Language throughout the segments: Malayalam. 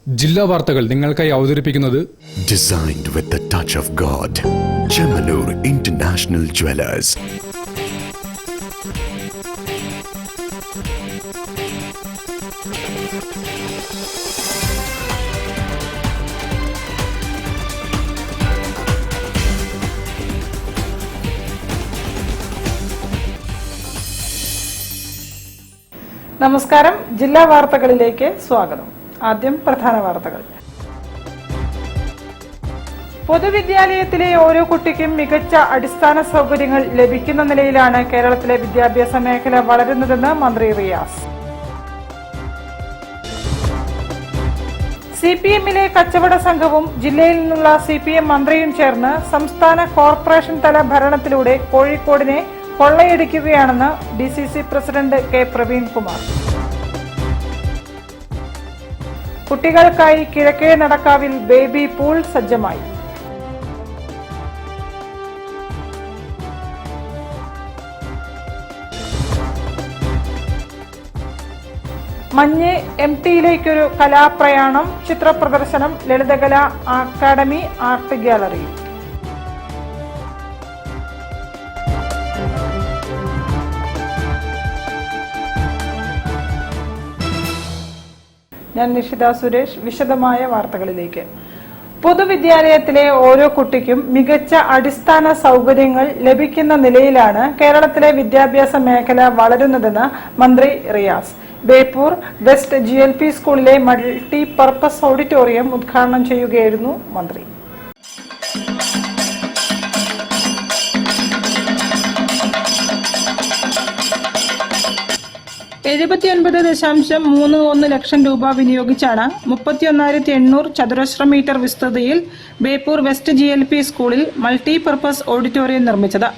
ജില്ലാ വാർത്തകൾ നിങ്ങൾക്കായി അവതരിപ്പിക്കുന്നത് Designed with the touch of God. Chemanur International Jewelers. നമസ്കാരം. ജില്ലാ വാർത്തകളിലേക്ക് സ്വാഗതം. ആദ്യം പ്രധാന വാർത്തകൾ. പൊതുവിദ്യാലയത്തിലെ ഓരോ കുട്ടിക്കും മികച്ച അടിസ്ഥാന സൗകര്യങ്ങൾ ലഭിക്കുന്ന നിലയിലാണ് കേരളത്തിലെ വിദ്യാഭ്യാസ മേഖല വളരുന്നതെന്ന് മന്ത്രി റിയാസ്. സിപിഎമ്മിലെ കച്ചവട സംഘവും ജില്ലയിൽ നിന്നുള്ള സിപിഎം മന്ത്രിയും ചേർന്ന് സംസ്ഥാന കോർപ്പറേഷൻ തല ഭരണത്തിലൂടെ കോഴിക്കോടിനെ കൊള്ളയടിക്കുകയാണെന്ന് ഡിസിസി പ്രസിഡന്റ് കെ പ്രവീൺകുമാർ. കുട്ടികൾക്കായി കിഴക്കേ നടക്കാവിൽ ബേബി പൂൾ സജ്ജമായി. മഞ്ഞ് MTയിലേക്കൊരു കലാപ്രയാണം, ചിത്രപ്രദർശനം, ലളിതകലാ അക്കാദമി, ആർട്ട് ഗ്യാലറി. ഞാൻ നിഷിത സുരേഷ്. വിശദമായ വാർത്തകളിലേക്ക്. പൊതുവിദ്യാലയത്തിലെ ഓരോ കുട്ടിക്കും മികച്ച അടിസ്ഥാന സൗകര്യങ്ങൾ ലഭിക്കുന്ന നിലയിലാണ് കേരളത്തിലെ വിദ്യാഭ്യാസ മേഖല വളരുന്നതെന്ന് മന്ത്രി റിയാസ്. ബേപ്പൂർ വെസ്റ്റ് GLP സ്കൂളിലെ മൾട്ടി പർപ്പസ് ഓഡിറ്റോറിയം ഉദ്ഘാടനം ചെയ്യുകയായിരുന്നു മന്ത്രി. 79.31 ലക്ഷം രൂപ വിനിയോഗിച്ചാണ് 31,800 ചതുരശ്ര മീറ്റർ വിസ്തൃതിയിൽ ബേപ്പൂർ വെസ്റ്റ് GLP സ്കൂളിൽ മൾട്ടി പർപ്പസ് ഓഡിറ്റോറിയം നിർമ്മിച്ചത്.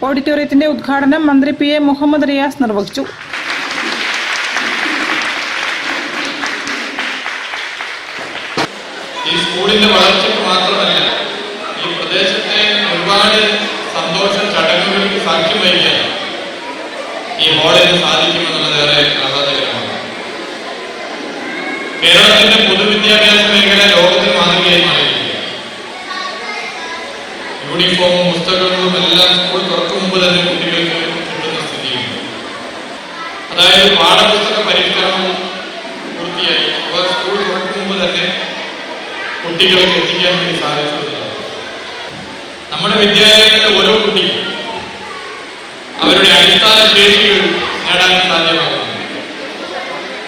ഓഡിറ്റോറിയത്തിന്റെ ഉദ്ഘാടനം മന്ത്രി PA മുഹമ്മദ് റിയാസ് നിർവഹിച്ചു. ഈ സ്കൂളിന്റെ വളർച്ചയ്ക്ക് മാത്രമല്ല ഈ പ്രദേശത്തെ ഒരുപാട് സന്തോഷ ചടങ്ങുകൾക്ക് സാക്ഷ്യം വഹിക്കാൻ ഈ മോഡലിന് സാധിക്കുമെന്നുള്ളത് ഏറെ ആഹ്ലാദകരമാണ്. കേരളത്തിന്റെ പൊതുവിദ്യാഭ്യാസ മേഖല ലോകത്തിന് മാതൃകയായി മാറിയിരിക്കുക. യൂണിഫോമും പുസ്തകങ്ങളും എല്ലാം സ്കൂൾ തുറക്കും മുമ്പ് തന്നെ കുട്ടികൾക്ക് കിട്ടുന്ന സ്ഥിതിയുണ്ട്. അതായത് പാഠപുസ്തക പരിഷ്കരണവും പൂർത്തിയായി അവർ സ്കൂൾ തുറക്കും മുമ്പ് തന്നെ കുട്ടികൾക്ക് എത്തിക്കാൻ വേണ്ടി സാധിച്ചതാണ്. നമ്മുടെ വിദ്യാലയങ്ങളിലെ ഓരോ കുട്ടിയും അവരുടെ അടിസ്ഥാന ശേഷികൾ നേടാൻ സാധ്യമാകുന്നു.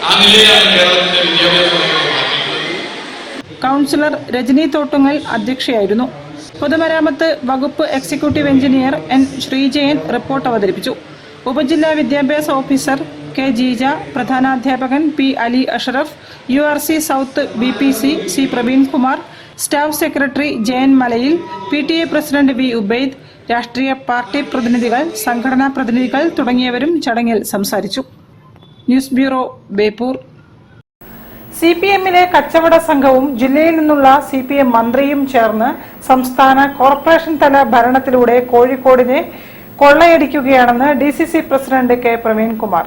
ആ നിലയിലാണ് കേരളത്തിന്റെ വിദ്യാഭ്യാസ മേഖല മാറ്റിയിട്ടുള്ളത്. കൗൺസിലർ രജനി തോട്ടുങ്ങൽ അധ്യക്ഷയായിരുന്നു. പൊതുമരാമത്ത് വകുപ്പ് executive engineer N Sreejayan report അവതരിപ്പിച്ചു. ഉപജില്ലാ വിദ്യാഭ്യാസ ഓഫീസർ K ജീജ, പ്രധാനാധ്യാപകൻ P Ali Ashraf, URC south BPC C Praveenkumar, staff secretary JN Malayil, PTA president V Ubaid, രാഷ്ട്രീയ പാർട്ടി പ്രതിനിധികൾ, സംഘടനാ പ്രതിനിധികൾ തുടങ്ങിയവരും ചടങ്ങിൽ സംസാരിച്ചു. News bureau, Beypore. CPMലെ കച്ചവട സംഘവും ജില്ലയിൽ നിന്നുള്ള CPM മന്ത്രിയും ചേർന്ന് സംസ്ഥാന കോർപ്പറേഷൻ തല ഭരണത്തിലൂടെ കോഴിക്കോടിനെ കൊള്ളയടിക്കുകയാണെന്ന് DCC president K Praveenkumar.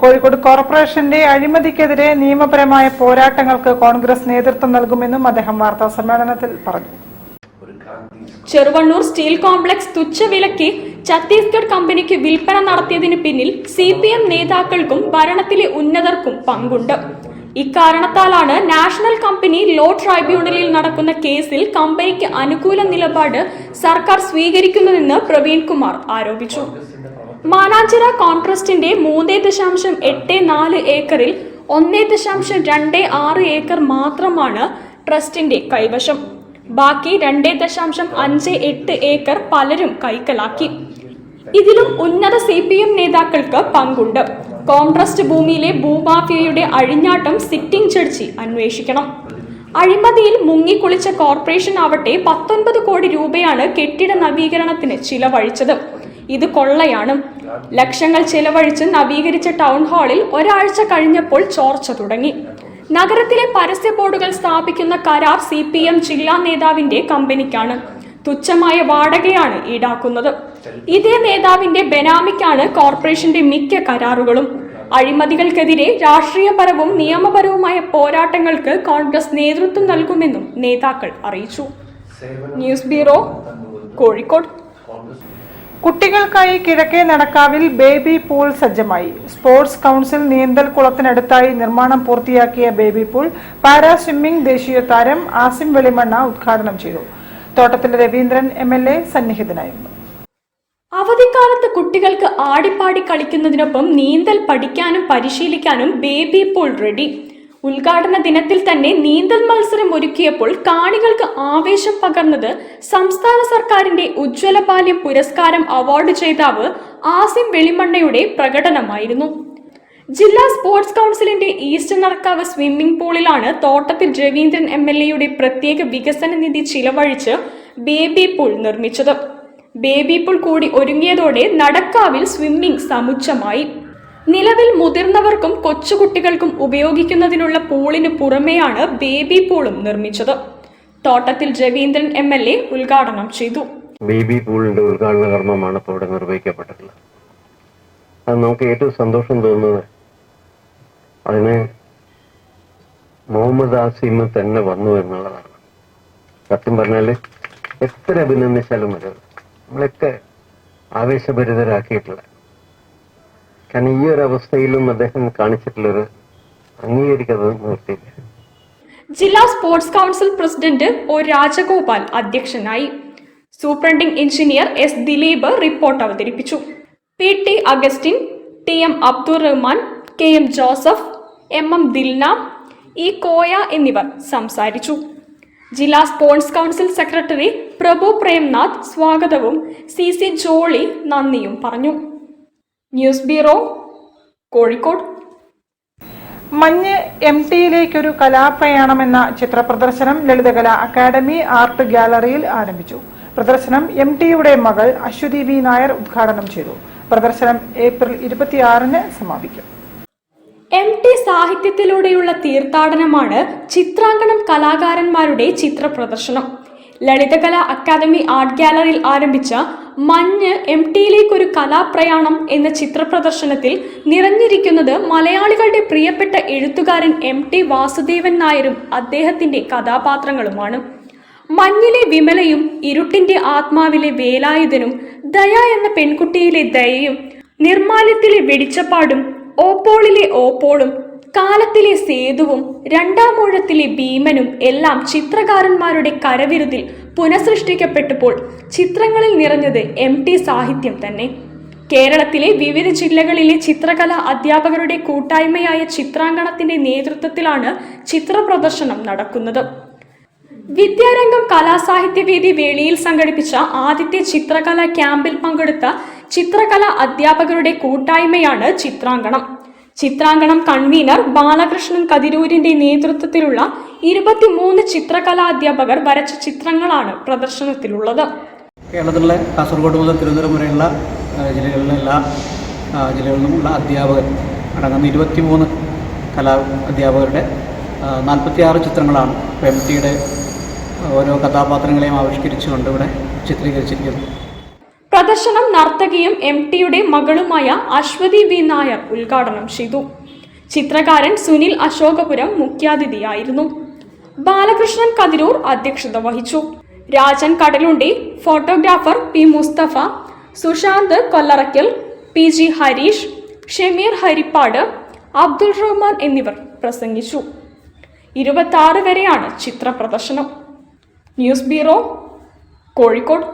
Kozhikode കോർപ്പറേഷന്റെ അഴിമതിക്കെതിരെ നിയമപരമായ പോരാട്ടങ്ങൾക്ക് കോൺഗ്രസ് നേതൃത്വം നൽകുമെന്നും അദ്ദേഹം വാർത്താ സമ്മേളനത്തിൽ പറഞ്ഞു. ചെറുവണ്ണൂർ സ്റ്റീൽ കോംപ്ലക്സ് തുച്ഛവിലയ്ക്ക് ഛത്തീസ്ഗഡ് കമ്പനിക്ക് വിൽപ്പന നടത്തിയതിന് പിന്നിൽ CPM നേതാക്കൾക്കും ഭരണത്തിലെ ഉന്നതർക്കും പങ്കുണ്ട്. ഇക്കാരണത്താലാണ് നാഷണൽ കമ്പനി ലോ ട്രൈബ്യൂണലിൽ നടക്കുന്ന കേസിൽ കമ്പനിക്ക് അനുകൂല നിലപാട് സർക്കാർ സ്വീകരിക്കുന്നതെന്ന് പ്രവീൺകുമാർ ആരോപിച്ചു. മാനാഞ്ചിറ കോൺട്രസ്റ്റിന്റെ 3.84 ഏക്കറിൽ 1.26 ഏക്കർ മാത്രമാണ് ട്രസ്റ്റിന്റെ കൈവശം. ബാക്കി 2.58 ഏക്കർ പലരും കൈക്കലാക്കി. ഇതിലും ഉന്നത CPM നേതാക്കൾക്ക് പങ്കുണ്ട്. കോൺട്രസ്റ്റ് ഭൂമിയിലെ ഭൂമാഫിയയുടെ അഴിഞ്ഞാട്ടം സിറ്റിംഗ് ജഡ്ജി അന്വേഷിക്കണം. അഴിമതിയിൽ മുങ്ങിക്കുളിച്ച കോർപ്പറേഷൻ ആവട്ടെ 19 കോടി രൂപയാണ് കെട്ടിട നവീകരണത്തിന് ചിലവഴിച്ചത്. ഇത് കൊള്ളയാണ്. ലക്ഷങ്ങൾ ചിലവഴിച്ച് നവീകരിച്ച ടൗൺ ഹാളിൽ ഒരാഴ്ച കഴിഞ്ഞപ്പോൾ ചോർച്ച തുടങ്ങി. നഗരത്തിലെ പരസ്യ ബോർഡുകൾ സ്ഥാപിക്കുന്ന കരാർ CPM ജില്ലാ നേതാവിന്റെ കമ്പനിക്കാണ്. തുച്ഛമായ വാടകയാണ് ഈടാക്കുന്നത്. ഇതേ നേതാവിന്റെ ബെനാമിക്കാണ് കോർപ്പറേഷന്റെ മിക്ക കരാറുകളും. അഴിമതികൾക്കെതിരെ രാഷ്ട്രീയപരവും നിയമപരവുമായ പോരാട്ടങ്ങൾക്ക് കോൺഗ്രസ് നേതൃത്വം നൽകുമെന്നും നേതാക്കൾ അറിയിച്ചു. News bureau, Kozhikode. കുട്ടികൾക്കായി കിഴക്കേ നടക്കാവിൽ ബേബി പൂൾ സജ്ജമായി. സ്പോർട്സ് കൗൺസിൽ നീന്തൽ കുളത്തിനടുത്തായി നിർമ്മാണം പൂർത്തിയാക്കിയ ബേബി പൂൾ പാരാ സ്വിമ്മിംഗ് ദേശീയ താരം ആസിം വെളിമണ്ണ ഉദ്ഘാടനം ചെയ്തു. തോട്ടത്തിൽ രവീന്ദ്രൻ MLA സന്നിഹിതനായിരുന്നു. അവധിക്കാലത്ത് കുട്ടികൾക്ക് ആടിപ്പാടി കളിക്കുന്നതിനൊപ്പം നീന്തൽ പഠിക്കാനും പരിശീലിക്കാനും ബേബി പൂൾ റെഡി. ഉദ്ഘാടന ദിനത്തിൽ തന്നെ നീന്തൽ മത്സരം ഒരുക്കിയപ്പോൾ കാണികൾക്ക് ആവേശം പകർന്നത് സംസ്ഥാന സർക്കാരിന്റെ ഉജ്ജ്വല ബാല്യം പുരസ്കാരം അവാർഡ് ജേതാവ് ആസിം വെളിമണ്ണയുടെ പ്രകടനമായിരുന്നു. ജില്ലാ സ്പോർട്സ് കൗൺസിലിന്റെ ഈസ്റ്റ് നടക്കാവ് സ്വിമ്മിംഗ് പൂളിലാണ് തോട്ടത്തിൽ രവീന്ദ്രൻ MLAയുടെ പ്രത്യേക വികസന നിധി ചിലവഴിച്ച് ബേബി പൂൾ നിർമ്മിച്ചത്. ബേബി പൂൾ കൂടി ഒരുങ്ങിയതോടെ നടക്കാവിൽ സ്വിമ്മിംഗ് സമുച്ചമായി. നിലവിൽ മുതിർന്നവർക്കും കൊച്ചുകുട്ടികൾക്കും ഉപയോഗിക്കുന്നതിനുള്ള പൂളിന് പുറമെയാണ് ബേബി പൂളും നിർമ്മിച്ചത്. തോട്ടത്തിൽ രവീന്ദ്രൻ MLA ഉദ്ഘാടനം ചെയ്തു. ബേബി പൂളിന്റെ ഉദ്ഘാടന കർമ്മമാണ് ഇപ്പോൾ ഇവിടെ നിർവഹിക്കപ്പെട്ടിട്ടുള്ളത്. അത് നമുക്ക് ഏറ്റവും സന്തോഷം തോന്നുന്നത് അതിന് മുഹമ്മദ് ആസിം തന്നെ വന്നു എന്നുള്ളതാണ്. സത്യം പറഞ്ഞാൽ എത്ര അഭിനന്ദിച്ചാലും മതി, നമ്മളൊക്കെ ആവേശഭരിതരാക്കിയിട്ടുള്ള. കാരണം ഈ ഒരു അവസ്ഥയിലും അദ്ദേഹം കാണിച്ചിട്ടുള്ളത് അംഗീകരിക്കുന്നത് നിർത്തിയില്ല. ജില്ലാ sports council president O Rajagopal അധ്യക്ഷനായി. Superintending engineer S Dileep report അവതരിപ്പിച്ചു. PT Augustine, TM Abdul Rahman, KM Joseph, MM Dilna, E Koya എന്നിവർ സംസാരിച്ചു. ജില്ലാ sports council secretary Prabhu Premnath സ്വാഗതവും CC ജോളി നന്ദിയും പറഞ്ഞു. News bureau, Kozhikode. മഞ്ഞ് MTയിലേക്കൊരു കലാപ്രയാണമെന്ന ചിത്രപ്രദർശനം ലളിതകലാ അക്കാദമി ആർട്ട് ഗാലറിയിൽ ആരംഭിച്ചു. പ്രദർശനം MTയുടെ മകൾ അശ്വതി V നായർ ഉദ്ഘാടനം ചെയ്തു. പ്രദർശനം ഏപ്രിൽ 26-ന് സമാപിക്കും. MT സാഹിത്യത്തിലൂടെയുള്ള തീർത്ഥാടനമാണ് ചിത്രാങ്കണം കലാകാരന്മാരുടെ ചിത്രപ്രദർശനം. ലളിതകലാ അക്കാദമി ആർട്ട് ഗാലറിയിൽ ആരംഭിച്ച മഞ്ഞ് MTയിലേക്കൊരു കലാപ്രയാണം എന്ന ചിത്രപ്രദർശനത്തിൽ നിറഞ്ഞിരിക്കുന്നത് മലയാളികളുടെ പ്രിയപ്പെട്ട എഴുത്തുകാരൻ MT വാസുദേവൻ നായരും അദ്ദേഹത്തിന്റെ കഥാപാത്രങ്ങളുമാണ്. മഞ്ഞിലെ വിമലയും ഇരുട്ടിന്റെ ആത്മാവിലെ വേലായുധനും ദയ എന്ന പെൺകുട്ടിയിലെ ദയയും നിർമാല്യത്തിലെ വെളിച്ചപ്പാടും ഓപ്പോളിലെ ഓപ്പോളും കാലത്തിലെ സേതുവും രണ്ടാമൂഴത്തിലെ ഭീമനും എല്ലാം ചിത്രകാരന്മാരുടെ കരവിരുതിൽ പുനഃസൃഷ്ടിക്കപ്പെട്ടപ്പോൾ ചിത്രങ്ങളിൽ നിറഞ്ഞത് MT സാഹിത്യം തന്നെ. കേരളത്തിലെ വിവിധ ജില്ലകളിലെ ചിത്രകലാ അധ്യാപകരുടെ കൂട്ടായ്മയായ ചിത്രാങ്കണത്തിന്റെ നേതൃത്വത്തിലാണ് ചിത്രപ്രദർശനം നടക്കുന്നത്. വിദ്യാരംഗം കലാസാഹിത്യവേദി വേളിയിൽ സംഘടിപ്പിച്ച ആദ്യത്തെ ചിത്രകലാ ക്യാമ്പിൽ പങ്കെടുത്ത ചിത്രകലാ അധ്യാപകരുടെ കൂട്ടായ്മയാണ് ചിത്രാങ്കണം. ചിത്രാങ്കണം കൺവീനർ ബാലകൃഷ്ണൻ കതിരൂരിന്റെ നേതൃത്വത്തിലുള്ള 23 ചിത്രകലാ അധ്യാപകർ വരച്ച ചിത്രങ്ങളാണ് പ്രദർശനത്തിലുള്ളത്. കേരളത്തിലെ കാസർഗോഡ് മുതൽ തിരുവനന്തപുരം വരെയുള്ള ജില്ലകളിലെ എല്ലാ ജില്ലകളിൽ നിന്നുള്ള അധ്യാപകർ അടങ്ങുന്ന 23 കലാ അധ്യാപകരുടെ 46 ചിത്രങ്ങളാണ് MTയുടെ ഓരോ കഥാപാത്രങ്ങളെയും ആവിഷ്കരിച്ചുകൊണ്ട് ഇവിടെ ചിത്രീകരിച്ചിരിക്കുന്നത്. പ്രദർശനം നർത്തകിയും MTയുടെ മകളുമായ അശ്വതി V നായർ ഉദ്ഘാടനം ചെയ്തു. ചിത്രകാരൻ സുനിൽ അശോകപുരം മുഖ്യാതിഥിയായിരുന്നു. ബാലകൃഷ്ണൻ കതിരൂർ അധ്യക്ഷത വഹിച്ചു. Rajan Kadalundi, photographer P Musthafa, Sushanth Kollarackal, PG Hareesh, Shameer Harippad, Abdul Rahman എന്നിവർ പ്രസംഗിച്ചു. 26 വരെയാണ് ചിത്ര പ്രദർശനം. News bureau, Kozhikode.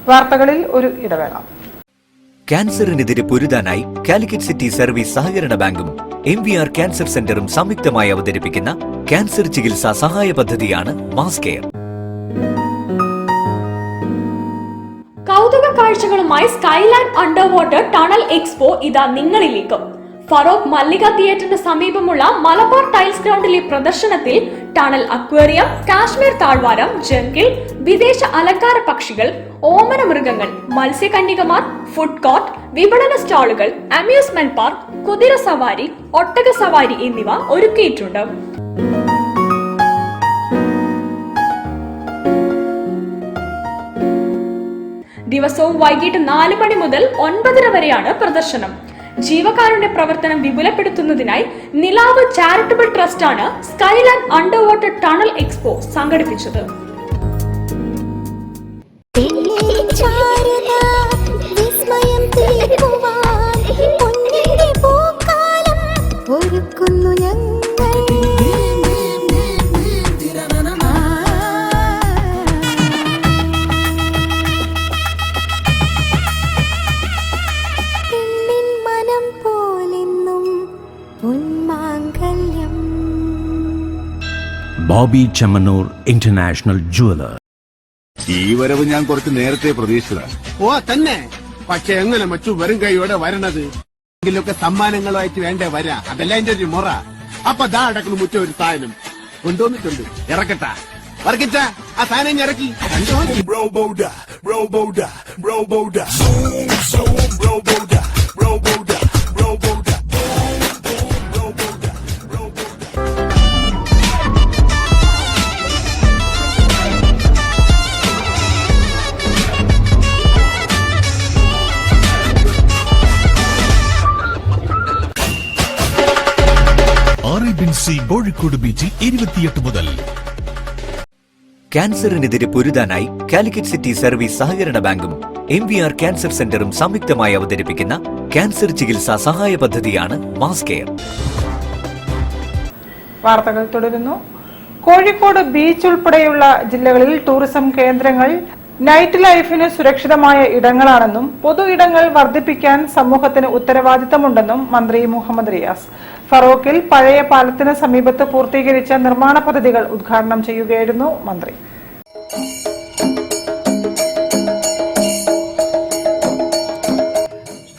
വാർത്തകളിൽ ഒരു ഇടവേള. ക്യാൻസറിനെതിരെ പൊരുതാനായി കാലിക്കറ്റ് സിറ്റി സർവീസ് സഹകരണ ബാങ്കും MVR ക്യാൻസർ സെന്ററും സംയുക്തമായി അവതരിപ്പിക്കുന്ന ക്യാൻസർ ചികിത്സാ സഹായ പദ്ധതിയാണ് മാസ് കെയർ. കൗതുക കാഴ്ചകളുമായി Skyland under water tunnel expo ഇതാ നിങ്ങളിലേക്ക്. ഫറോക്ക് മല്ലിക തിയേറ്ററിന് സമീപമുള്ള മലബാർ ടൈൽസ് ഗ്രൗണ്ടിലെ പ്രദർശനത്തിൽ ടണൽ അക്വേറിയം, കാശ്മീർ താഴ്വാരം, ജംഗിൾ, വിദേശ അലങ്കാര പക്ഷികൾ, ഓമന മൃഗങ്ങൾ, മത്സ്യകന്യകമാർ, ഫുഡ് കോർട്ട്, വിപണന സ്റ്റാളുകൾ, അമ്യൂസ്മെന്റ് പാർക്ക്, കുതിര സവാരി, ഒട്ടക സവാരി എന്നിവ ഒരുക്കിയിട്ടുണ്ട്. ദിവസവും വൈകിട്ട് 4 മണി മുതൽ 9:30 വരെയാണ് പ്രദർശനം. ജീവകാരുണ്യ പ്രവർത്തനം വിപുലപ്പെടുത്തുന്നതിനായി നിലാവ് ചാരിറ്റബിൾ ട്രസ്റ്റാണ് Skyland under water tunnel expo സംഘടിപ്പിച്ചത്. Bobby Chemmanur international jeweller. ഈ വരവ് ഞാൻ കുറച്ച് നേരത്തെ പ്രതീക്ഷിച്ചതാണ്. ഓ തന്നെ, പക്ഷെ എങ്ങനെ മറ്റു വെറും കൈയോടെ വരണത്? എങ്കിലൊക്കെ സമ്മാനങ്ങളുമായിട്ട് വേണ്ടേ വരാ, അതല്ല എന്റെ ഒരു മുറ. അപ്പൊ ദാ അടക്കുന്നു മുറ്റ ഒരു സാധനം കൊണ്ടുവന്നിട്ടുണ്ട്, ഇറക്കട്ടാ വർക്കിച്ച ആ സാധനം ഇറക്കി. കോഴിക്കോട് ബീച്ചിൽ 28 മുതൽ. ക്യാൻസറിനെതിരെ പൊരുതാനായി കാലിക്കറ്റ് സിറ്റി സർവീസ് സഹകരണ ബാങ്കും MVR ക്യാൻസർ സെന്ററും സംയുക്തമായി അവതരിപ്പിക്കുന്ന ക്യാൻസർ ചികിത്സാ സഹായ പദ്ധതിയാണ് മാസ് കെയർ. വാർത്തകൾ തുടരുന്നു. കോഴിക്കോട് ബീച്ച് ഉൾപ്പെടെയുള്ള ജില്ലകളിൽ ടൂറിസം കേന്ദ്രങ്ങൾ നൈറ്റ് ലൈഫിന് സുരക്ഷിതമായ ഇടങ്ങളാണെന്നും പൊതു ഇടങ്ങൾ വർദ്ധിപ്പിക്കാൻ സമൂഹത്തിന് ഉത്തരവാദിത്തമുണ്ടെന്നും മന്ത്രി മുഹമ്മദ് റിയാസ് ഫറോക്കിൽ പഴയ പാലത്തിന് സമീപത്ത് പൂർത്തീകരിച്ച നിർമ്മാണ പദ്ധതികൾ ഉദ്ഘാടനം ചെയ്യുകയായിരുന്നു മന്ത്രി.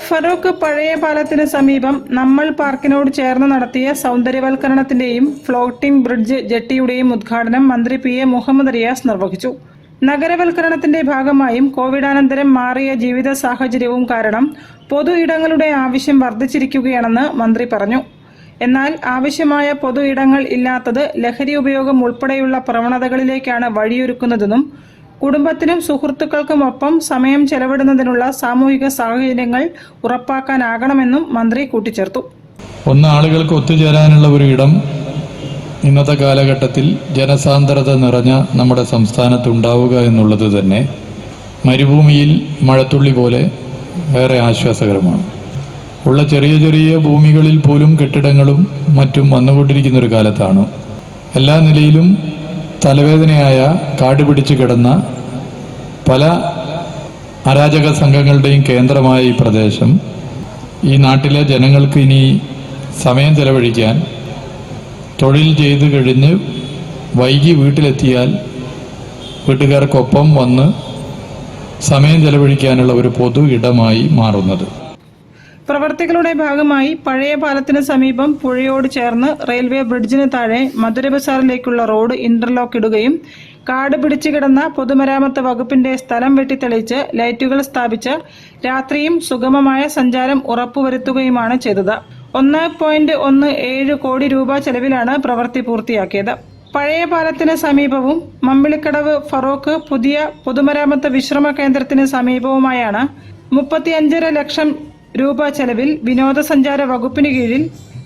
ഫറോക്ക് പഴയ പാലത്തിന് സമീപം നമ്മൾ പാർക്കിനോട് ചേർന്ന് നടത്തിയ സൗന്ദര്യവൽക്കരണത്തിന്റെയും ഫ്ലോട്ടിംഗ് ബ്രിഡ്ജ് ജെട്ടിയുടെയും ഉദ്ഘാടനം മന്ത്രി PA മുഹമ്മദ് റിയാസ് നിർവഹിച്ചു. നഗരവൽക്കരണത്തിന്റെ ഭാഗമായും കോവിഡാനന്തരം മാറിയ ജീവിത സാഹചര്യവും കാരണം പൊതു ഇടങ്ങളുടെ ആവശ്യം വർദ്ധിച്ചിരിക്കുകയാണെന്ന് മന്ത്രി പറഞ്ഞു. എന്നാൽ ആവശ്യമായ പൊതു ഇടങ്ങൾ ഇല്ലാത്തത് ലഹരി ഉപയോഗം ഉൾപ്പെടെയുള്ള പ്രവണതകളിലേക്കാണ് വഴിയൊരുക്കുന്നതെന്നും കുടുംബത്തിനും സുഹൃത്തുക്കൾക്കുമൊപ്പം സമയം ചെലവിടുന്നതിനുള്ള സാമൂഹിക സാഹചര്യങ്ങൾ ഉറപ്പാക്കാനാകണമെന്നും മന്ത്രി കൂട്ടിച്ചേർത്തു. ആളുകൾക്ക് ഒത്തുചേരാനുള്ള ഒരു ഇടം ഇന്നത്തെ കാലഘട്ടത്തിൽ ജനസാന്ദ്രത നിറഞ്ഞ നമ്മുടെ സംസ്ഥാനത്തുണ്ടാവുക എന്നുള്ളത് തന്നെ മരുഭൂമിയിൽ മഴത്തുള്ളി പോലെ ഏറെ ആശ്വാസകരമാണ്. ഉള്ള ചെറിയ ചെറിയ ഭൂമികളിൽ പോലും കെട്ടിടങ്ങളും മറ്റും വന്നുകൊണ്ടിരിക്കുന്ന ഒരു കാലത്താണ് എല്ലാ നിലയിലും തലവേദനയായ കാടുപിടിച്ച് കിടന്ന പല അരാജക സംഘങ്ങളുടെയും കേന്ദ്രമായ ഈ പ്രദേശം ഈ നാട്ടിലെ ജനങ്ങൾക്ക് ഇനി സമയം ചെലവഴിക്കാൻ തൊഴിൽ ചെയ്ത് കഴിഞ്ഞ് വൈകി വീട്ടിലെത്തിയാൽ വീട്ടുകാർക്കൊപ്പം വന്ന് സമയം ചെലവഴിക്കാനുള്ള ഒരു പൊതു ഇടമായി മാറുന്നത്. പ്രവർത്തികളുടെ ഭാഗമായി പഴയ പാലത്തിന് സമീപം പുഴയോട് ചേർന്ന് റെയിൽവേ ബ്രിഡ്ജിന് താഴെ മധുര ബസാറിലേക്കുള്ള റോഡ് ഇന്റർലോക്ക് ഇടുകയും കാട് പിടിച്ചു കിടന്ന പൊതുമരാമത്ത് വകുപ്പിന്റെ സ്ഥലം വെട്ടിത്തെളിച്ച് ലൈറ്റുകൾ സ്ഥാപിച്ച് രാത്രിയും സുഗമമായ സഞ്ചാരം ഉറപ്പുവരുത്തുകയുമാണ് ചെയ്തത്. 1.17 കോടി രൂപ ചെലവിലാണ് പ്രവൃത്തി പൂർത്തിയാക്കിയത്. പഴയ പാലത്തിന് സമീപവും മമ്പിളിക്കടവ് ഫറോക്ക് പുതിയ പൊതുമരാമത്ത് വിശ്രമ കേന്ദ്രത്തിന് സമീപവുമായാണ് 35.5 ലക്ഷം രൂപ ചെലവിൽ വിനോദസഞ്ചാര വകുപ്പിന് കീഴിൽ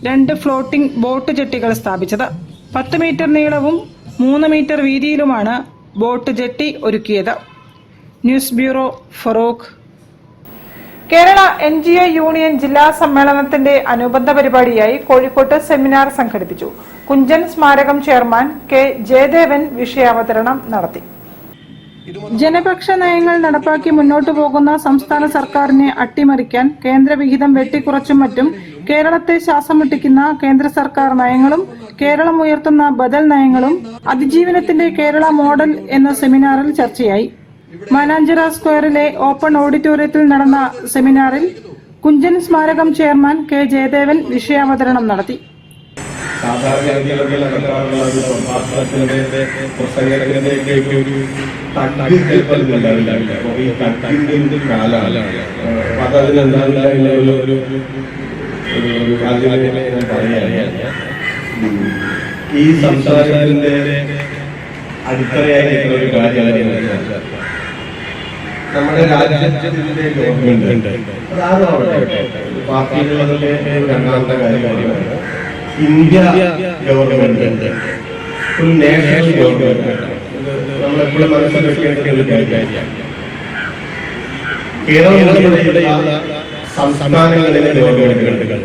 2 ഫ്ലോട്ടിംഗ് ബോട്ട് ജെട്ടികൾ സ്ഥാപിച്ചത്. 10 മീറ്റർ നീളവും 3 മീറ്റർ വീതിയിലുമാണ് ബോട്ട് ജെട്ടി ഒരുക്കിയത്. News bureau, Feroke. Kerala NGO union ജില്ലാ സമ്മേളനത്തിന്റെ അനുബന്ധ പരിപാടിയായി കോഴിക്കോട്ട് സെമിനാർ സംഘടിപ്പിച്ചു. കുഞ്ചൻ സ്മാരകം ചെയർമാൻ K. ജയദേവൻ വിഷയാവതരണം നടത്തി. ജനപക്ഷ നയങ്ങൾ നടപ്പാക്കി മുന്നോട്ടു പോകുന്ന സംസ്ഥാന സർക്കാരിനെ അട്ടിമറിക്കാൻ കേന്ദ്ര വിഹിതം വെട്ടിക്കുറച്ചും മറ്റും കേരളത്തെ ശ്വാസം മുട്ടിക്കുന്ന കേന്ദ്ര സർക്കാർ നയങ്ങളും കേരളം ഉയർത്തുന്ന ബദൽ നയങ്ങളും അതിജീവനത്തിന്റെ കേരള മോഡൽ എന്ന സെമിനാറിൽ ചർച്ചയായി. മാനാഞ്ചിറ സ്ക്വയറിലെ ഓപ്പൺ ഓഡിറ്റോറിയത്തിൽ നടന്ന സെമിനാറിൽ കുഞ്ചൻ സ്മാരകം ചെയർമാൻ K. ജയദേവൻ വിഷയാവതരണം നടത്തി. സാധാരണഗതിയിലുള്ള ഒരു പ്രഭാഷണത്തിന്റെ പ്രസംഗത്തിന്റെ ഒരു തട്ടിൽ ഈ തട്ടിന്റെ കാലാണ്. അപ്പൊ അതിനെന്താ ഒരു ഞാൻ പറയുകയാണ്, ഈ സംസാരത്തിന്റെ അടിത്തറയായിരിക്കുന്ന ഒരു കാര്യമാണ് നമ്മുടെ രാജ്യത്തിന്റെ ഗവൺമെന്റ് അതാകട്ടെ പാർട്ടികളുടെ രണ്ടാമത്തെ കാര്യമാണ് ഇന്ത്യ ഗവൺമെന്റ് ഒരു നാഷണൽ ഗവൺമെന്റ്. നമ്മളെപ്പോഴും മനസ്സിലാക്കേണ്ട ഒരു കാര്യമാണ് കേരളത്തിലുള്ള സംസ്ഥാനങ്ങളിലെ ഗവൺമെന്റുകൾ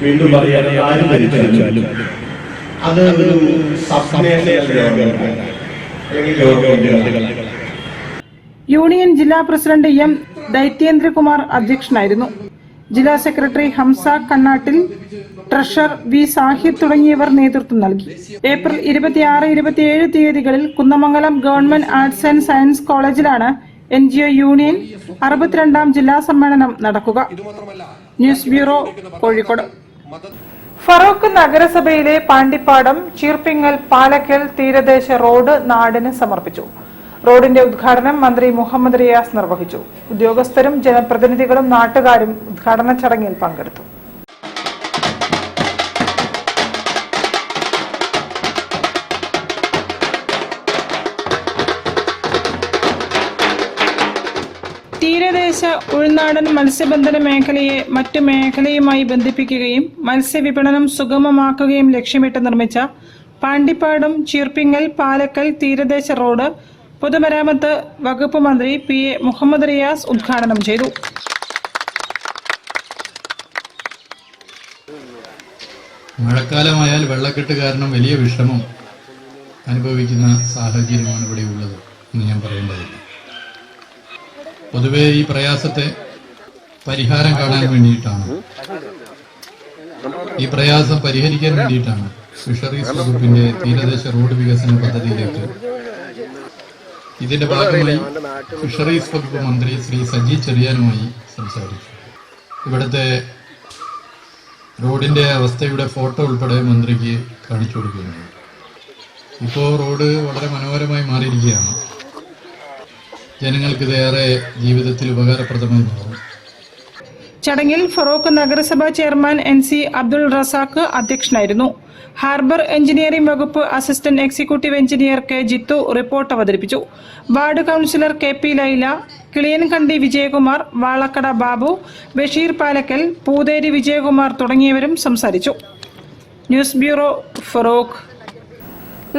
വീണ്ടും പറയാൻ ആര് ഭരിച്ചാലും അത് ഒരു സബ്നാഷണൽ ഗവൺമെന്റ് അല്ലെങ്കിൽ ഗവൺമെന്റുകളാണ്. യൂണിയൻ ജില്ലാ പ്രസിഡന്റ് എം ദൈത്യേന്ദ്രകുമാർ അധ്യക്ഷനായിരുന്നു. ജില്ലാ secretary Hamsa Kannattil, treasurer V Sahid തുടങ്ങിയവർ നേതൃത്വം നൽകി. ഏപ്രിൽ 26-27 തീയതികളിൽ Kunnamangalam government arts and science കോളേജിലാണ് NGO യൂണിയൻ 62ാം ജില്ലാ സമ്മേളനം നടക്കുക. News bureau, Kozhikode. ഫറോക്ക് നഗരസഭയിലെ പാണ്ടിപ്പാടം, ചീർപ്പിങ്ങൽ, പാലക്കൽ തീരദേശ റോഡ് നാടിന് സമർപ്പിച്ചു. റോഡിന്റെ ഉദ്ഘാടനം മന്ത്രി മുഹമ്മദ് റിയാസ് നിർവഹിച്ചു. ഉദ്യോഗസ്ഥരും ജനപ്രതിനിധികളും നാട്ടുകാരും ഉദ്ഘാടന ചടങ്ങിൽ പങ്കെടുത്തു. തീരദേശ ഉൾനാടൻ മത്സ്യബന്ധന മേഖലയെ മറ്റു മേഖലയുമായി ബന്ധിപ്പിക്കുകയും മത്സ്യവിപണനം സുഗമമാക്കുകയും ലക്ഷ്യമിട്ട് നിർമ്മിച്ച പാണ്ടിപ്പാടം, ചീർപ്പിങ്ങൽ, പാലക്കൽ തീരദേശ റോഡ് പൊതുമരാമത്ത് വകുപ്പ് മന്ത്രി PA മുഹമ്മദ് റിയാസ് ഉദ്ഘാടനം ചെയ്തു. മഴക്കാലമായാൽ വെള്ളക്കെട്ട് കാരണം വലിയ വിഷമം അനുഭവിക്കുന്ന സാഹചര്യമാണ് ഇവിടെ ഉള്ളത് എന്ന് ഞാൻ പറയേണ്ടതില്ല. പൊതുവെ ഈ പ്രയാസത്തെ പരിഹാരം കാണാൻ വേണ്ടിയിട്ടാണ്, ഈ പ്രയാസം പരിഹരിക്കാൻ വേണ്ടിയിട്ടാണ് ഫിഷറീസ് വകുപ്പിന്റെ തീരദേശ റോഡ് വികസന പദ്ധതിയിലേക്ക് ഇതിന്റെ ഭാഗമായി ഫിഷറീസ് വകുപ്പ് മന്ത്രി ശ്രീ സജി ചെറിയാനുമായി സംസാരിച്ചു. ഇവിടുത്തെ റോഡിന്റെ അവസ്ഥയുടെ ഫോട്ടോ ഉൾപ്പെടെ മന്ത്രിക്ക് കാണിച്ചു കൊടുക്കുകയാണ്. ഇപ്പോൾ റോഡ് വളരെ മനോഹരമായി മാറിയിരിക്കുകയാണ്. ജനങ്ങൾക്ക് ഇതേറെ ജീവിതത്തിൽ ഉപകാരപ്രദമായി മാറും. ചടങ്ങിൽ ഫറോക്ക് നഗരസഭാ ചെയർമാൻ NC അബ്ദുൾ റസാഖ് അധ്യക്ഷനായിരുന്നു. ഹാർബർ എഞ്ചിനീയറിംഗ് വകുപ്പ് assistant executive engineer K Jithu report അവതരിപ്പിച്ചു. Ward councillor KP Laila, Kiliyankandi Vijayakumar, Valakkada Babu, Basheer Palakkal, Pootheri Vijayakumar തുടങ്ങിയവരും സംസാരിച്ചു. News bureau, Feroke.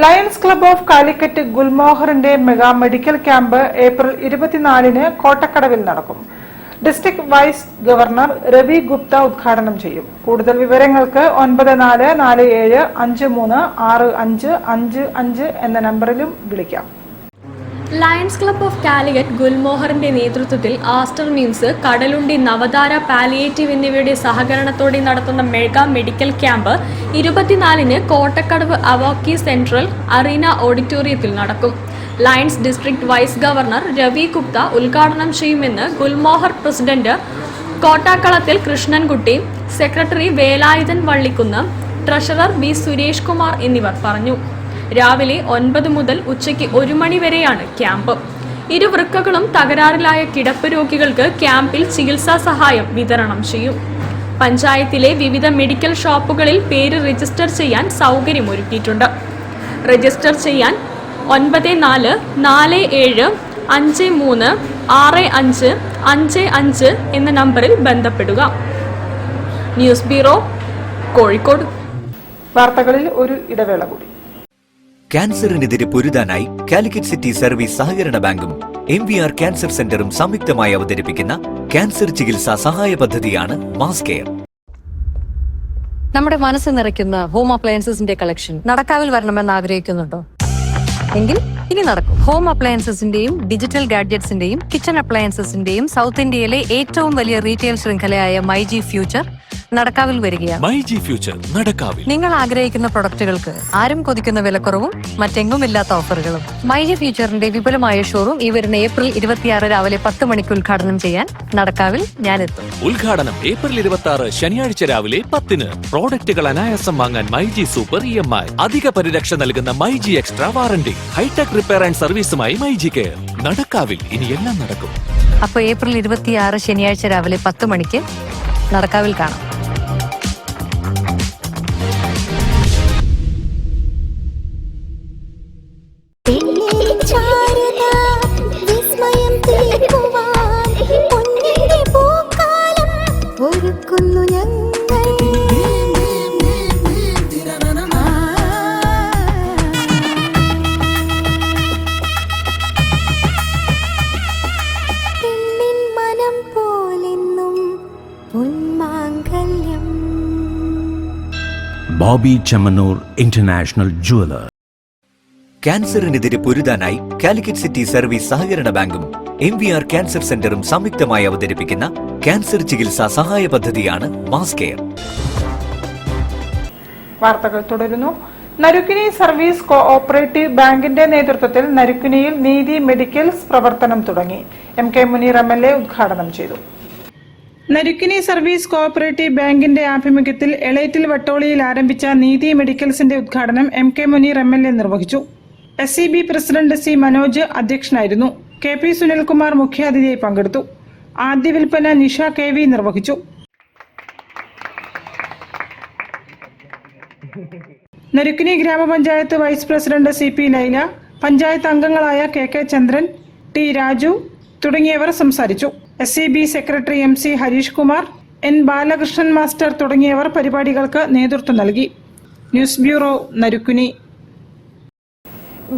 Lions club of Calicut ഗുൽമോഹറിന്റെ മെഗാ മെഡിക്കൽ ക്യാമ്പ് ഏപ്രിൽ 24-ന് കോട്ടക്കടവിൽ നടക്കും. District vice governor Ravi Gupta ഉദ്ഘാടനം ചെയ്യും. കൂടുതൽ വിവരങ്ങൾക്ക് 9447536555 എന്ന നമ്പറിലും വിളിക്കാം. ലയൺസ് ക്ലബ് ഓഫ് കാലിക്കറ്റ് ഗുൽമോഹറിന്റെ നേതൃത്വത്തിൽ Aster MIMS, Kadalundi, Navadhara palliative എന്നിവയുടെ സഹകരണത്തോടെ നടത്തുന്ന മെഗാ മെഡിക്കൽ ക്യാമ്പ് 24-ന് കോട്ടക്കടവ് അവോക്കി സെൻട്രൽ അറീന ഓഡിറ്റോറിയത്തിൽ നടക്കും. Lions district vice governor Ravi Gupta ഉദ്ഘാടനം ചെയ്യുമെന്ന് Gulmohar president Kottakkalathil Krishnankutty, secretary Velayudhan Vallikkunnu, treasurer V Suresh Kumar എന്നിവർ പറഞ്ഞു. രാവിലെ 9 മുതൽ ഉച്ചയ്ക്ക് 1 മണി വരെയാണ് ക്യാമ്പ്. ഇരുവൃക്കകളും തകരാറിലായ കിടപ്പ് രോഗികൾക്ക് ക്യാമ്പിൽ ചികിത്സാ സഹായം വിതരണം ചെയ്യും. പഞ്ചായത്തിലെ വിവിധ മെഡിക്കൽ ഷോപ്പുകളിൽ പേര് രജിസ്റ്റർ ചെയ്യാൻ സൗകര്യമൊരുക്കിയിട്ടുണ്ട്. രജിസ്റ്റർ ചെയ്യാൻ 9447536555 എന്ന നമ്പറിൽ ബന്ധപ്പെടുക. News bureau, Kozhikode. വാർത്തകളിൽ ഒരു ഇടവേള കൂടി. ക്യാൻസറിനെതിരെ പൊരുതാനായി കാലിക്കറ്റ് സിറ്റി സർവീസ് സഹകരണ ബാങ്കും MVR ക്യാൻസർ സെന്ററും സംയുക്തമായി അവതരിപ്പിക്കുന്ന ക്യാൻസർ ചികിത്സാ സഹായ പദ്ധതിയാണ് മാസ് കെയർ. നമ്മുടെ മനസ്സ് നിറയ്ക്കുന്ന ഹോം അപ്ലയൻസസിന്റെ കളക്ഷൻ നടക്കാവിൽ വരണമെന്ന് ആഗ്രഹിക്കുന്നുണ്ടോ? എങ്കിൽ ഇനി നടക്കും. ഹോം അപ്ലയൻസസിന്റെയും ഡിജിറ്റൽ ഗാഡ്ജറ്റ്സിന്റെയും കിച്ചൺ അപ്ലയൻസസിന്റെയും സൗത്ത് ഇന്ത്യയിലെ ഏറ്റവും വലിയ റീറ്റെയിൽ ശൃംഖലയായ മൈജി ഫ്യൂച്ചർ നടക്കാവിൽ വരികയാണ്. മൈജി ഫ്യൂച്ചർ നടക്കാവിൽ. നിങ്ങൾ ആഗ്രഹിക്കുന്ന പ്രൊഡക്റ്റുകൾക്ക് ആരും കൊതിക്കുന്ന വിലക്കുറവും മറ്റെങ്ങും ഇല്ലാത്ത ഓഫറുകളും. മൈജി ഫ്യൂച്ചറിന്റെ വിപുലമായ ഷോറൂം ഈ വരുന്ന ഏപ്രിൽ 26 രാവിലെ 10 മണിക്ക് ഉദ്ഘാടനം ചെയ്യാൻ നടക്കാവിൽ ഞാനെത്തും. ഉദ്ഘാടനം ഏപ്രിൽ 26 ശനിയാഴ്ച രാവിലെ 10-ന്. പ്രോഡക്റ്റുകൾ അനായാസം വാങ്ങാൻ മൈജി സൂപ്പർ EMI, അധിക പരിരക്ഷ നൽകുന്ന myG extra warranty, hi-tech repair and സർവീസുമായി മൈജി കെയർ. നടക്കാവിൽ ഇനി എല്ലാം നടക്കും. അപ്പോൾ ഏപ്രിൽ 26 ശനിയാഴ്ച രാവിലെ 10 മണിക്ക് നടക്കാവിൽ കാണാം. വിസ്മയം തീർക്കുവാൻ Bobby Chamanur International Jeweler. ക്യാൻസറിനെതിരെ പൊരുതാനായി കാലിക്കറ്റ് സിറ്റി സർവീസ് സഹകരണ ബാങ്കും MVR ക്യാൻസർ സെന്ററും സംയുക്തമായി അവതരിപ്പിക്കുന്ന ക്യാൻസർ ചികിത്സാ സഹായ പദ്ധതിയാണ് മാസ് കെയർ. വാർത്തകൾ തുടരുന്നു. നരുക്കിനി സർവീസ് കോഓപ്പറേറ്റീവ് ബാങ്കിന്റെ നേതൃത്വത്തിൽ നരുക്കിനിയിൽ നീതി മെഡിക്കൽസ് പ്രവർത്തനം തുടങ്ങി. MK മുനീർ MLA ഉദ്ഘാടനം ചെയ്തു. നരുക്കിനി സർവീസ് കോഓപ്പറേറ്റീവ് ബാങ്കിന്റെ ആഭിമുഖ്യത്തിൽ എളേറ്റിൽ വട്ടോളിയിൽ ആരംഭിച്ച നീതി മെഡിക്കൽസിന്റെ ഉദ്ഘാടനം MK മുനീർ MLA നിർവഹിച്ചു. SCB പ്രസിഡന്റ് C മനോജ് അധ്യക്ഷനായിരുന്നു. KP സുനിൽകുമാർ മുഖ്യാതിഥിയായി പങ്കെടുത്തു. ആദ്യ വിൽപ്പന നിഷ KV നിർവഹിച്ചു. Narikkuni grama panchayat vice president CP Laila, panchayat അംഗങ്ങളായ KK ചന്ദ്രൻ, T രാജു തുടങ്ങിയവർ സംസാരിച്ചു. SCB secretary MC Hareesh Kumar, N Balakrishnan master തുടങ്ങിയവർ പരിപാടികൾക്ക് നേതൃത്വം നൽകി. News bureau, Narikkuni.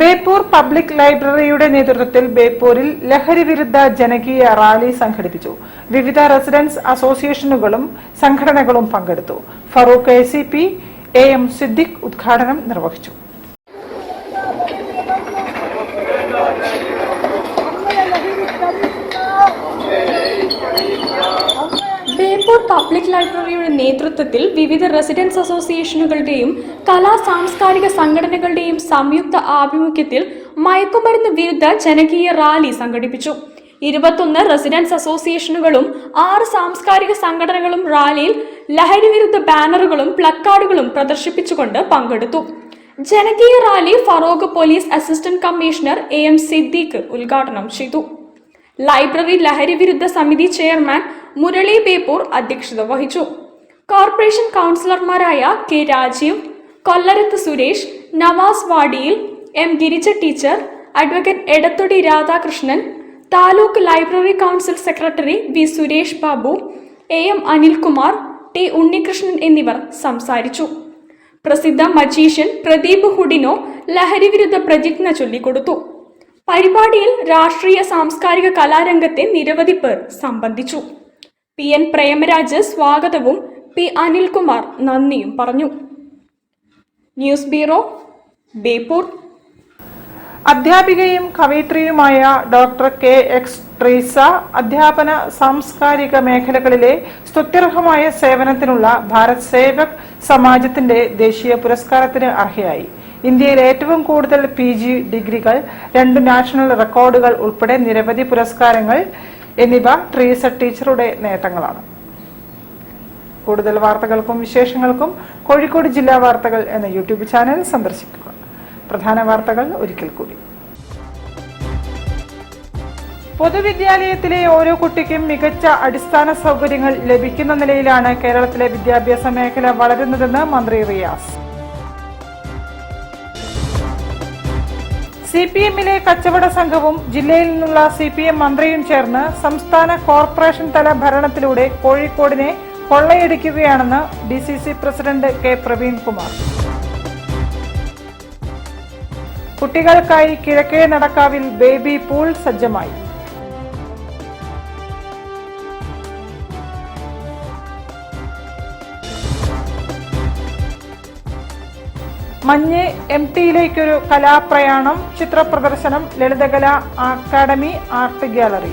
Beypore public ലൈബ്രറിയുടെ നേതൃത്വത്തിൽ ബേപ്പൂരിൽ ലഹരി വിരുദ്ധ ജനകീയ റാലി സംഘടിപ്പിച്ചു. വിവിധ റെസിഡൻസ് അസോസിയേഷനുകളും സംഘടനകളും പങ്കെടുത്തു. ഫറൂഖ് ACP, AM സിദ്ദിഖ് ഉദ്ഘാടനം നിർവഹിച്ചു. ബേപ്പൂർ പബ്ലിക് ലൈബ്രറിയുടെ നേതൃത്വത്തിൽ വിവിധ റെസിഡൻസ് അസോസിയേഷനുകളുടെയും കലാ സാംസ്കാരിക സംഘടനകളുടെയും സംയുക്ത ആഭിമുഖ്യത്തിൽ മയക്കുമരുന്ന് വിരുദ്ധ ജനകീയ റാലി സംഘടിപ്പിച്ചു. 21 റെസിഡൻസ് അസോസിയേഷനുകളും 6 സാംസ്കാരിക സംഘടനകളും റാലിയിൽ ലഹരി വിരുദ്ധ ബാനറുകളും പ്ലക്കാർഡുകളും പ്രദർശിപ്പിച്ചുകൊണ്ട് പങ്കെടുത്തു. ജനകീയ rally Feroke police assistant commissioner AM Siddique ഉദ്ഘാടനം ചെയ്തു. ലൈബ്രറി ലഹരി വിരുദ്ധ സമിതി ചെയർമാൻ മുരളി ബേപ്പൂർ അധ്യക്ഷത വഹിച്ചു. കോർപ്പറേഷൻ കൗൺസിലർമാരായ K Rajeev, Kollarath Suresh, Navas Vadiyil, M Girija teacher, advocate Edathodi Radhakrishnan, taluk library council secretary V Suresh Babu, AM Anilkumar, T Unnikrishnan എന്നിവർ സംസാരിച്ചു. പ്രസിദ്ധ മജീഷ്യൻ പ്രദീപ് ഹുഡിനോ ലഹരി വിരുദ്ധ പ്രതിജ്ഞ ചൊല്ലിക്കൊടുത്തു. പരിപാടിയിൽ രാഷ്ട്രീയ സാംസ്കാരിക കലാരംഗത്തെ നിരവധി പേർ സംബന്ധിച്ചു. PN പ്രേമരാജ് സ്വാഗതവും P അനിൽകുമാർ നന്ദിയും പറഞ്ഞു. News bureau, Beypore. അധ്യാപികയും കവയിത്രിയുമായ ഡോക്ടർ KX ട്രീസ അധ്യാപന സാംസ്കാരിക മേഖലകളിലെ സ്തുത്യർഹമായ സേവനത്തിനുള്ള ഭാരത് സേവക് സമാജത്തിന്റെ ദേശീയ പുരസ്കാരത്തിന് അർഹയായി. ഇന്ത്യയിൽ ഏറ്റവും കൂടുതൽ PG ഡിഗ്രികൾ, 2 നാഷണൽ റെക്കോർഡുകൾ ഉൾപ്പെടെ നിരവധി പുരസ്കാരങ്ങൾ എന്നിവ ട്രീസ ടീച്ചറുടെ നേട്ടങ്ങളാണ്. കൂടുതൽ വാർത്തകൾക്കും വിശേഷങ്ങൾക്കും കോഴിക്കോട് ജില്ലാ വാർത്തകൾ എന്ന YouTube ചാനൽ സന്ദർശിക്കുക. പ്രധാന വാർത്തകൾ ഒരിക്കൽ കൂടി. പൊതുവിദ്യാലയത്തിലെ ഓരോ കുട്ടിക്കും മികച്ച അടിസ്ഥാന സൗകര്യങ്ങൾ ലഭിക്കുന്ന നിലയിലാണ് കേരളത്തിലെ വിദ്യാഭ്യാസ മേഖല വളരുന്നതെന്ന് മന്ത്രി റിയാസ്. CPM-ലെ കച്ചവട സംഘവും ജില്ലയിൽ നിന്നുള്ള CPM മന്ത്രിയും ചേർന്ന് സംസ്ഥാന കോർപ്പറേഷൻ തല ഭരണത്തിലൂടെ കോഴിക്കോടിനെ കൊള്ളയടിക്കുകയാണെന്ന് DCC പ്രസിഡന്റ് K പ്രവീൺകുമാർ. കുട്ടികൾക്കായി കിഴക്കേ നടക്കാവിൽ ബേബി പൂൾ സജ്ജമായി. മഞ്ഞ് MTയിലേക്കൊരു കലാപ്രയാണം, ചിത്രപ്രദർശനം, ലളിതകലാ അക്കാദമി ആർട്ട് ഗ്യാലറി.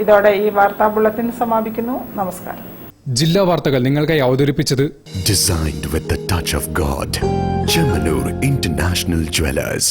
ഇതോടെ ഈ വാർത്താ ബുള്ളറ്റിൻ സമാപിക്കുന്നു. നമസ്കാരം. ജില്ലാ വാർത്തകൾ നിങ്ങൾക്കായി അവതരിപ്പിച്ചത് Designed with the touch of God. Chamanur International Jewelers.